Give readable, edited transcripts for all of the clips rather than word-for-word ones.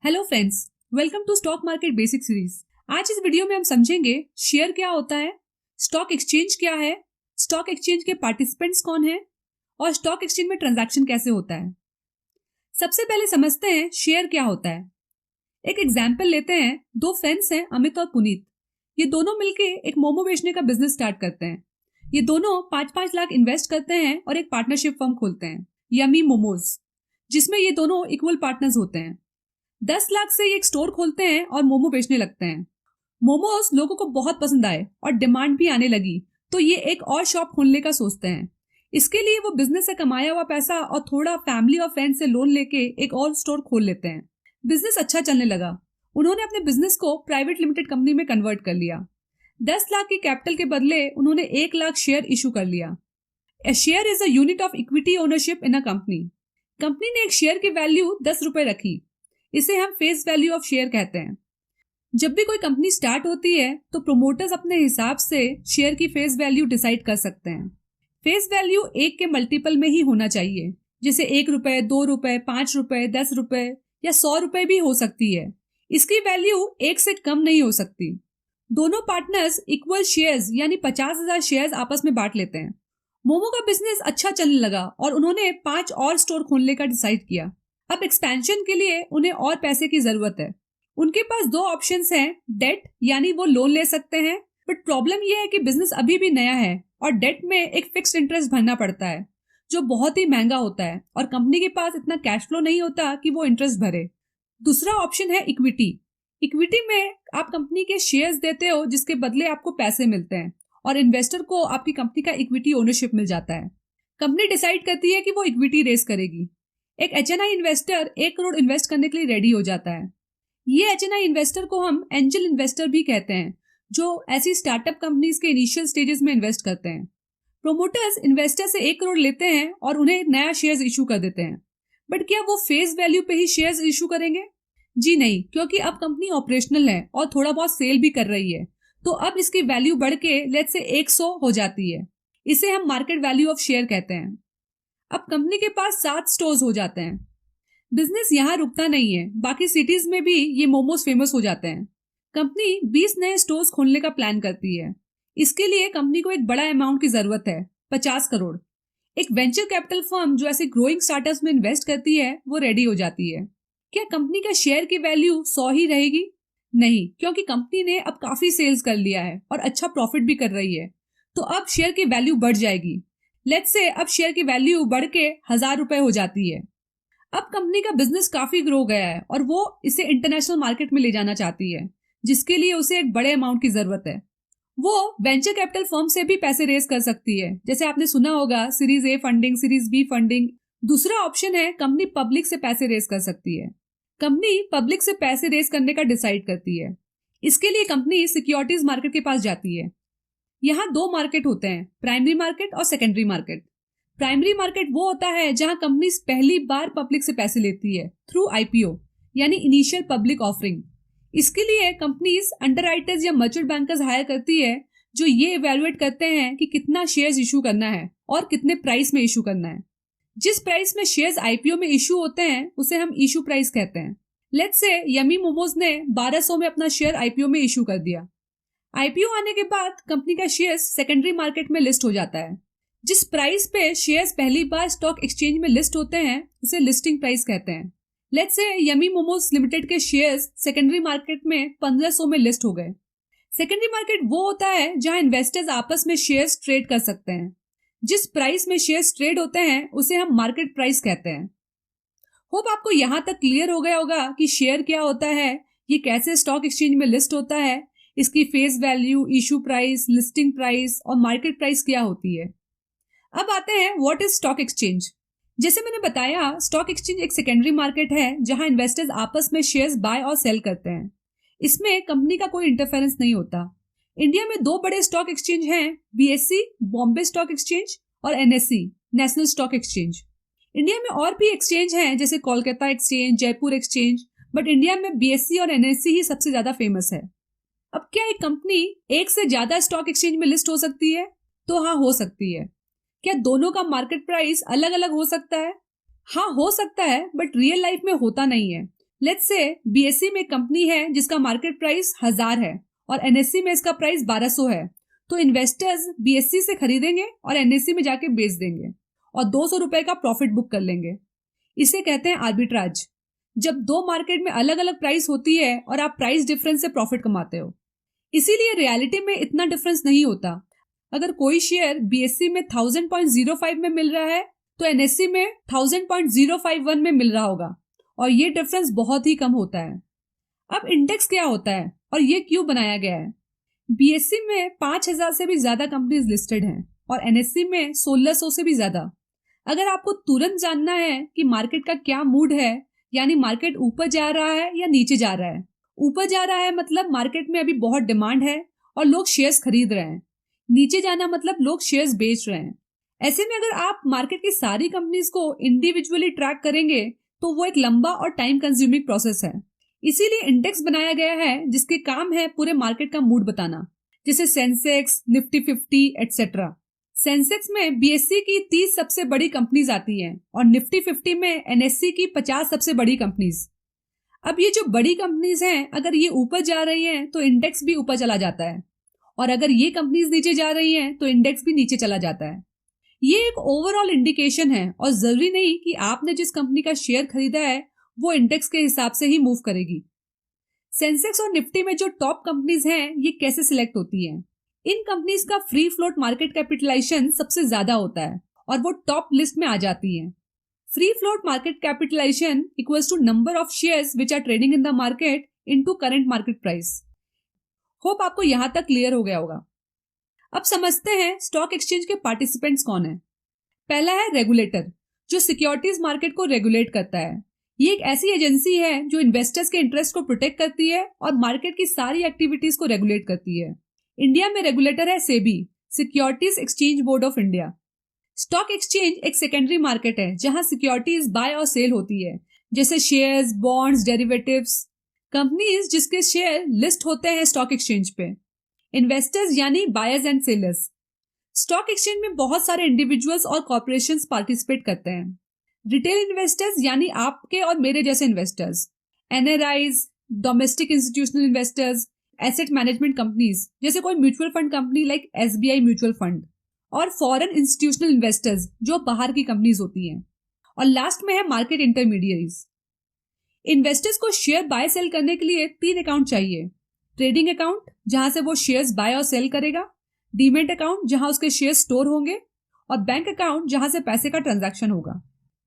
Hello friends, welcome to stock market basic series. आज इस video में हम समझेंगे शेयर क्या होता है, स्टॉक एक्सचेंज क्या है, स्टॉक एक्सचेंज के पार्टिसिपेंट्स कौन हैं और स्टॉक एक्सचेंज में ट्रांजैक्शन कैसे होता है। सबसे पहले समझते हैं शेयर क्या होता है। एक एग्जाम्पल लेते हैं। दो फ्रेंड्स हैं, अमित और पुनीत। ये दोनों मिलके एक मोमो बेचने का बिजनेस स्टार्ट करते हैं। ये दोनों 5-5 लाख इन्वेस्ट करते हैं और एक पार्टनरशिप फर्म खोलते हैं, यमी मोमोज, जिसमें ये दोनों इक्वल पार्टनर्स होते हैं। 10 लाख से ये एक स्टोर खोलते हैं और मोमो बेचने लगते हैं। मोमोज लोगों को बहुत पसंद आए और डिमांड भी आने लगी, तो ये एक और शॉप खोलने का सोचते हैं। इसके लिए वो बिजनेस से कमाया हुआ पैसा और थोड़ा फैमिली और फ्रेंड से लोन लेके एक और स्टोर खोल लेते हैं। बिजनेस अच्छा चलने लगा। उन्होंने अपने बिजनेस को प्राइवेट लिमिटेड कंपनी में कन्वर्ट कर लिया। 10 लाख की कैपिटल के बदले उन्होंने 1 लाख शेयर इशू कर लिया। A share is a unit of equity ownership in a company. Company ने एक शेयर की वैल्यू 10 रुपए रखी। इसे हम फेस वैल्यू ऑफ शेयर कहते हैं। जब भी कोई कंपनी स्टार्ट होती है तो प्रोमोटर्स अपने हिसाब से शेयर की फेस वैल्यू डिसाइड कर सकते हैं। फेस वैल्यू 1 के मल्टीपल में ही होना चाहिए, जैसे 1 रुपए, 2 रुपए, 5 रुपए, 10 रुपए या 100 रुपए भी हो सकती है। इसकी वैल्यू 1 से कम नहीं हो सकती। दोनों पार्टनर्स इक्वल शेयर्स यानी 50,000 शेयर्स आपस में बांट लेते हैं। मोमो का बिजनेस अच्छा चलने लगा और उन्होंने 5 और स्टोर खोलने का डिसाइड किया। अब एक्सपेंशन के लिए उन्हें और पैसे की जरूरत है। उनके पास 2 ऑप्शंस हैं, डेट यानी वो लोन ले सकते हैं, बट प्रॉब्लम ये है कि बिजनेस अभी भी नया है और डेट में एक फिक्स्ड इंटरेस्ट भरना पड़ता है जो बहुत ही महंगा होता है और कंपनी के पास इतना कैश फ्लो नहीं होता कि वो इंटरेस्ट भरे। दूसरा ऑप्शन है इक्विटी। इक्विटी में आप कंपनी के शेयर्स देते हो जिसके बदले आपको पैसे मिलते हैं और इन्वेस्टर को आपकी कंपनी का इक्विटी ओनरशिप मिल जाता है। कंपनी डिसाइड करती है कि वो इक्विटी रेस करेगी। एक एचएनआई इन्वेस्टर 1 करोड़ इन्वेस्ट करने के लिए रेडी हो जाता है। ये एचएनआई इन्वेस्टर को हम एंजल इन्वेस्टर भी कहते हैं, जो ऐसी स्टार्टअप कंपनीज के इनिशियल स्टेजेस में इन्वेस्ट करते हैं। प्रोमोटर्स इन्वेस्टर से 1 करोड़ लेते हैं और उन्हें नया शेयर्स इशू कर देते हैं। बट क्या वो फेस वैल्यू पे ही शेयर्स इशू करेंगे? जी नहीं, क्योंकि अब कंपनी ऑपरेशनल है और थोड़ा बहुत सेल भी कर रही है, तो अब इसकी वैल्यू बढ़ के लेट्स से 100 हो जाती है। इसे हम मार्केट वैल्यू ऑफ शेयर कहते हैं। अब कंपनी के पास 7 स्टोर्स हो जाते हैं। बिजनेस यहाँ रुकता नहीं है, बाकी सिटीज में भी ये मोमोज फेमस हो जाते हैं। कंपनी 20 नए स्टोर्स खोलने का प्लान करती है। इसके लिए कंपनी को एक बड़ा अमाउंट की जरूरत है, 50 करोड़। एक वेंचर कैपिटल फर्म जो ऐसे ग्रोइंग स्टार्टअप्स में इन्वेस्ट करती है वो रेडी हो जाती है। क्या कंपनी का शेयर की वैल्यू 100 ही रहेगी? नहीं, क्योंकि कंपनी ने अब काफी सेल्स कर लिया है और अच्छा प्रॉफिट भी कर रही है, तो अब शेयर की वैल्यू बढ़ जाएगी। लेट्स से अब शेयर की वैल्यू बढ़ के 1000 रुपए हो जाती है। अब कंपनी का बिजनेस काफी ग्रो गया है और वो इसे इंटरनेशनल मार्केट में ले जाना चाहती है, जिसके लिए उसे एक बड़े अमाउंट की जरूरत है। वो वेंचर कैपिटल फर्म से भी पैसे रेज कर सकती है, जैसे आपने सुना होगा series A funding, series B funding. दूसरा ऑप्शन है कंपनी पब्लिक से पैसे रेज कर सकती है। कंपनी पब्लिक से पैसे रेज करने का डिसाइड करती है। इसके लिए कंपनी सिक्योरिटीज मार्केट के पास जाती है। यहाँ 2 मार्केट होते हैं, प्राइमरी मार्केट और सेकेंडरी मार्केट। प्राइमरी मार्केट वो होता है जहां कंपनी पहली बार पब्लिक से पैसे लेती है थ्रू आईपीओ यानी इनिशियल पब्लिक ऑफरिंग। इसके लिए कंपनीज अंडरराइटर्स या मर्चेंट बैंकर्स हायर करती है जो ये इवेलुएट करते हैं कि कितना शेयर्स इशू करना है और कितने प्राइस में इशू करना है। जिस प्राइस में शेयर्स आईपीओ में इशू होते हैं उसे हम इशू प्राइस कहते हैं। लेट्स से यमी मोमोज ने 1200 में अपना शेयर आईपीओ में इशू कर दिया। आईपीओ आने के बाद कंपनी का शेयर्स सेकेंडरी मार्केट में लिस्ट हो जाता है। जिस प्राइस पे शेयर्स पहली बार स्टॉक एक्सचेंज में लिस्ट होते हैं उसे लिस्टिंग प्राइस कहते हैं। Let's say yummy momos limited के शेयर्स सेकेंडरी मार्केट में 1500 में लिस्ट हो गए। सेकेंडरी मार्केट वो होता है जहां इन्वेस्टर्स आपस में शेयर्स ट्रेड कर सकते हैं। जिस प्राइस में शेयर्स ट्रेड होते हैं उसे हम मार्केट प्राइस कहते हैं। होप आपको यहाँ तक क्लियर हो गया होगा कि शेयर क्या होता है, ये कैसे स्टॉक एक्सचेंज में लिस्ट होता है, इसकी face value, issue price, listing price और मार्केट प्राइस क्या होती है। अब आते हैं व्हाट इज स्टॉक एक्सचेंज। जैसे मैंने बताया, स्टॉक एक्सचेंज एक सेकेंडरी मार्केट है जहां इन्वेस्टर्स आपस में शेयर्स बाय और सेल करते हैं। इसमें कंपनी का कोई इंटरफेरेंस नहीं होता। इंडिया में 2 बड़े स्टॉक एक्सचेंज हैं, बीएसई बॉम्बे स्टॉक एक्सचेंज और NSE national stock exchange. India में और भी एक्सचेंज हैं जैसे Kolkata exchange, Jaipur exchange, but India में बीएसई और एनएसई ही सबसे ज्यादा फेमस है। अब क्या एक कंपनी एक से ज्यादा स्टॉक एक्सचेंज में लिस्ट हो सकती है? तो हाँ, हो सकती है। क्या दोनों का मार्केट प्राइस अलग अलग हो सकता है? हाँ, हो सकता है, बट रियल लाइफ में होता नहीं है। लेट्स से बीएससी में कंपनी है जिसका मार्केट प्राइस 1000 है और एनएससी में इसका प्राइस 1200 है, तो इन्वेस्टर्स बीएससी से खरीदेंगे और एनएससी में जाके बेच देंगे और 200 रुपए का प्रॉफिट बुक कर लेंगे। इसे कहते हैं आर्बिट्राज। जब दो मार्केट में अलग अलग प्राइस होती है और आप प्राइस डिफरेंस से प्रॉफिट कमाते हो। इसीलिए रियलिटी में इतना डिफरेंस नहीं होता। अगर कोई शेयर बीएससी में 1000.05 में मिल रहा है तो एनएससी में 1000.051 में मिल रहा होगा और ये डिफरेंस बहुत ही कम होता है। अब इंडेक्स क्या होता है और ये क्यों बनाया गया है? बीएससी में 5000 से भी ज्यादा कंपनीज लिस्टेड हैं और एनएससी में 1600 से भी ज्यादा। अगर आपको तुरंत जानना है कि मार्केट का क्या मूड है, यानी मार्केट ऊपर जा रहा है या नीचे जा रहा है, ऊपर जा रहा है मतलब मार्केट में अभी बहुत डिमांड है और लोग शेयर्स खरीद रहे हैं, नीचे जाना मतलब लोग शेयर्स बेच रहे हैं। ऐसे में अगर आप मार्केट की सारी कंपनीज को इंडिविजुअली ट्रैक करेंगे तो वो एक लंबा और टाइम कंज्यूमिंग प्रोसेस है। इसीलिए इंडेक्स बनाया गया है जिसके काम है पूरे मार्केट का मूड बताना, जैसे सेंसेक्स, निफ्टी 50 एटसेट्रा। सेंसेक्स में बीएससी की 30 सबसे बड़ी कंपनीज आती हैं और निफ्टी 50 में एनएससी की 50 सबसे बड़ी कंपनीज। अब ये जो बड़ी कंपनीज हैं, अगर ये ऊपर जा रही हैं तो इंडेक्स भी ऊपर चला जाता है और अगर ये कंपनीज नीचे जा रही हैं तो इंडेक्स भी नीचे चला जाता है। ये एक ओवरऑल इंडिकेशन है और जरूरी नहीं कि आपने जिस कंपनी का शेयर खरीदा है वो इंडेक्स के हिसाब से ही मूव करेगी। सेंसेक्स और निफ्टी में जो टॉप कंपनीज हैं ये कैसे सिलेक्ट होती हैं? इन कंपनीज का फ्री फ्लोट मार्केट कैपिटलाइजेशन सबसे ज्यादा होता है और वो टॉप लिस्ट में आ जाती हैं। Free float market capitalisation equals to number of shares which are trading in the market into current market price. Hope आपको यहां तक क्लियर हो गया होगा। अब समझते हैं स्टॉक एक्सचेंज के पार्टिसिपेंट्स कौन है। पहला है रेगुलेटर, जो सिक्योरिटीज मार्केट को रेगुलेट करता है। ये एक ऐसी एजेंसी है जो इन्वेस्टर्स के इंटरेस्ट को प्रोटेक्ट करती है और मार्केट की सारी एक्टिविटीज को रेगुलेट करती है। इंडिया में रेगुलेटर है SEBI, securities exchange board of India. Stock exchange एक सेकेंडरी मार्केट है जहां सिक्योरिटीज बाय और सेल होती है, जैसे शेयर्स, बॉन्ड्स, डेरिवेटिव्स। कंपनीज जिसके शेयर लिस्ट होते हैं स्टॉक एक्सचेंज पे। इन्वेस्टर्स यानी buyers and sellers. Stock exchange में बहुत सारे इंडिविजुअल्स और कॉर्पोरेशंस पार्टिसिपेट करते हैं। रिटेल इन्वेस्टर्स यानी आपके और मेरे जैसे investors, NRIs, domestic institutional investors, asset management companies जैसे कोई mutual fund company like SBI mutual fund, और फॉरेन इंस्टीट्यूशनल इन्वेस्टर्स जो बाहर की कंपनीज होती हैं। और लास्ट में है मार्केट इंटरमीडियरीज। इन्वेस्टर्स को शेयर बाय सेल करने के लिए 3 अकाउंट चाहिए। ट्रेडिंग अकाउंट जहां से वो शेयर्स बाय और सेल करेगा, डीमेट अकाउंट जहां उसके शेयर स्टोर होंगे, और बैंक अकाउंट जहां से पैसे का ट्रांजैक्शन होगा।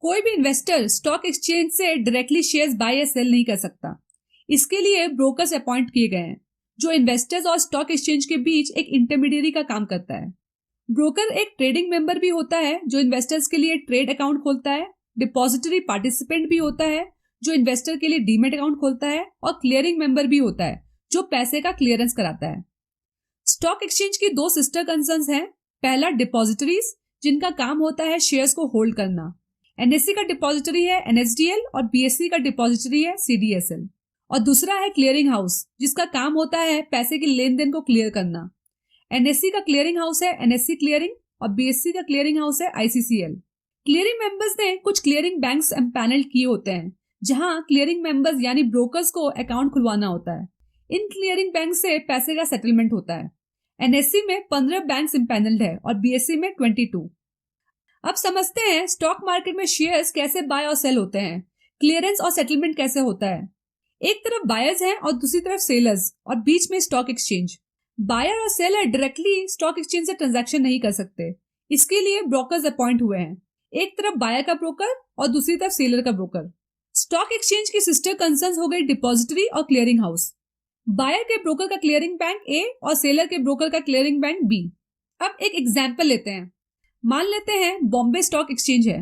कोई भी इन्वेस्टर स्टॉक एक्सचेंज से डायरेक्टली शेयर्स बाय या सेल नहीं कर सकता। इसके लिए ब्रोकर्स अपॉइंट किए गए हैं जो इन्वेस्टर्स और स्टॉक एक्सचेंज के बीच एक इंटरमीडियरी का काम करता है। ब्रोकर एक ट्रेडिंग मेंबर भी होता है जो इन्वेस्टर्स के लिए ट्रेड अकाउंट खोलता है, डिपॉजिटरी पार्टिसिपेंट भी होता है जो इन्वेस्टर के लिए डीमेट अकाउंट खोलता है, और क्लियरिंग मेंबर भी होता है जो पैसे का क्लियरेंस कराता है। स्टॉक एक्सचेंज की 2 सिस्टर कंसर्न्स हैं। पहला डिपॉजिटरीज जिनका काम होता है शेयर्स को होल्ड करना। एनएससी का डिपॉजिटरी है एनएसडीएल और बीएससी का डिपॉजिटरी है सीडीएसएल। और दूसरा है क्लियरिंग हाउस जिसका काम होता है पैसे के लेन देन को क्लियर करना। एनएससी का क्लियरिंग हाउस है एनएससी क्लियरिंग और बीएससी का क्लियरिंग हाउस है आईसीसीएल। क्लियरिंग मेंबर्स ने कुछ क्लियरिंग बैंक्स एम्पैनल किए होते हैं जहां क्लियरिंग मेंबर्स यानी ब्रोकर्स को अकाउंट खुलवाना होता है। इन क्लियरिंग बैंक से पैसे का सेटलमेंट होता है। एनएससी में 15 बैंक्स एम्पैनल्ड है और बीएससी में 22। अब समझते हैं स्टॉक मार्केट में शेयर्स कैसे बाय और सेल होते हैं, क्लियरेंस और सेटलमेंट कैसे होता है। एक तरफ बायर्स हैं और दूसरी तरफ सेलर्स, और बीच में स्टॉक एक्सचेंज। बायर और सेलर डायरेक्टली स्टॉक एक्सचेंज से ट्रांजैक्शन नहीं कर सकते, इसके लिए ब्रोकर्स अपॉइंट हुए हैं। एक तरफ बायर का ब्रोकर और दूसरी तरफ सेलर का ब्रोकर। स्टॉक एक्सचेंज की सिस्टर कंसर्न्स हो गई डिपॉजिटरी और क्लियरिंग हाउस। बायर के ब्रोकर का क्लियरिंग बैंक ए और सेलर के ब्रोकर का क्लियरिंग बैंक बी। अब एक एग्जांपल लेते हैं। मान लेते हैं बॉम्बे स्टॉक एक्सचेंज है।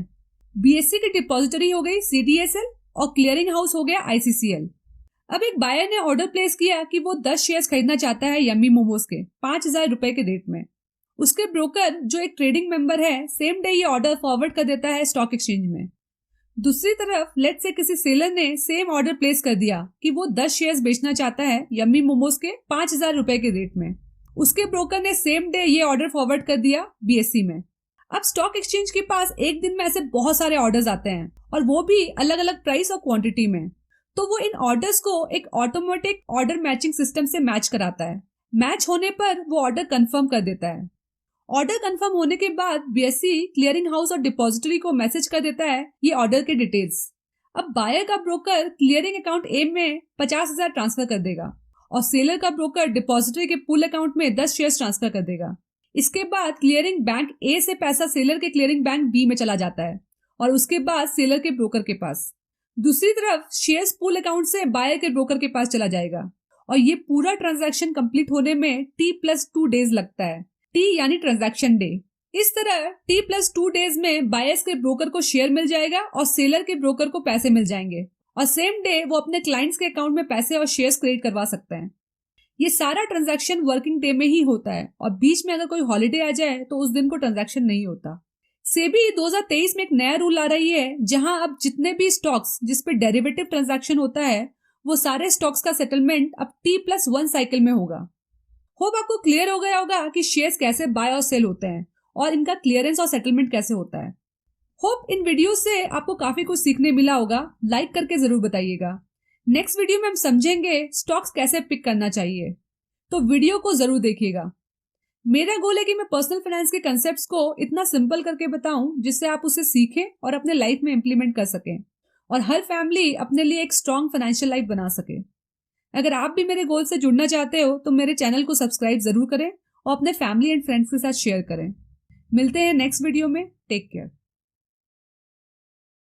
बीएससी की डिपॉजिटरी हो गई सीडीएसएल और क्लियरिंग हाउस हो गया आईसीसीएल। अब एक बायर ने ऑर्डर प्लेस किया कि वो 10 शेयर्स खरीदना चाहता है यम्मी मोमोज के 5000 रुपए के रेट में। उसके ब्रोकर जो एक ट्रेडिंग मेंबर है सेम डे ये ऑर्डर फॉरवर्ड कर देता है स्टॉक एक्सचेंज में। दूसरी तरफ लेट्स से किसी सेलर ने सेम ऑर्डर प्लेस कर दिया कि वो 10 शेयर्स बेचना चाहता है यम्मी मोमोज के 5000 रुपए के रेट में। उसके ब्रोकर ने सेम डे ये ऑर्डर फॉरवर्ड कर दिया बीएससी में। अब स्टॉक एक्सचेंज के पास एक दिन में ऐसे बहुत सारे ऑर्डर्स आते हैं और वो भी अलग अलग प्राइस और क्वांटिटी में। तो वो इन ऑर्डर्स को एक ऑटोमेटिक ऑर्डर मैचिंग सिस्टम से मैच कराता है। मैच होने पर वो ऑर्डर कंफर्म कर देता है। ऑर्डर कंफर्म होने के बाद बीएससी क्लियरिंग हाउस और डिपॉजिटरी को मैसेज कर देता है ये ऑर्डर के डिटेल्स। अब बायर का ब्रोकर क्लियरिंग अकाउंट ए में 50,000 ट्रांसफर कर देगा और सेलर का ब्रोकर डिपॉजिटरी के पूल अकाउंट में 10 शेयर्स ट्रांसफर कर देगा। इसके बाद क्लियरिंग बैंक ए से पैसा सेलर के क्लियरिंग बैंक बी में चला जाता है और उसके बाद सेलर के ब्रोकर के पास। दूसरी तरफ शेयर्स पूल अकाउंट से बायर के ब्रोकर के पास चला जाएगा और ये पूरा ट्रांजैक्शन कंप्लीट होने में T+2 डेज लगता है। T यानी ट्रांजैक्शन डे। इस तरह T+2 डेज में बायर्स के ब्रोकर को शेयर मिल जाएगा और सेलर के ब्रोकर को पैसे मिल जाएंगे और सेम डे वो अपने क्लाइंट्स के अकाउंट में पैसे और शेयर्स क्रेडिट करवा सकते हैं। ये सारा ट्रांजैक्शन वर्किंग डे में ही होता है और बीच में अगर कोई हॉलीडे आ जाए तो उस दिन को ट्रांजैक्शन नहीं होता। सेबी 2023 में एक नया रूल ला रही है जहां अब जितने भी स्टॉक्स जिसपे डेरिवेटिव ट्रांजैक्शन होता है वो सारे स्टॉक्स का सेटलमेंट अब T+1 साइकिल में होगा। होप आपको क्लियर हो गया होगा कि शेयर्स कैसे बाय और सेल होते हैं और इनका क्लियरेंस और सेटलमेंट कैसे होता है। होप इन वीडियो से आपको काफी कुछ सीखने मिला होगा। लाइक करके जरूर बताइएगा। नेक्स्ट वीडियो में हम समझेंगे स्टॉक्स कैसे पिक करना चाहिए, तो वीडियो को जरूर देखिएगा। मेरा गोल है कि मैं पर्सनल फाइनेंस के कंसेप्ट्स को इतना सिंपल करके बताऊं जिससे आप उसे सीखें और अपने लाइफ में इंप्लीमेंट कर सकें और हर फैमिली अपने लिए एक स्ट्रॉन्ग फाइनेंशियल लाइफ बना सके। अगर आप भी मेरे गोल से जुड़ना चाहते हो तो मेरे चैनल को सब्सक्राइब जरूर करें और अपने फैमिली एंड फ्रेंड्स के साथ शेयर करें। मिलते हैं नेक्स्ट वीडियो में। Take care.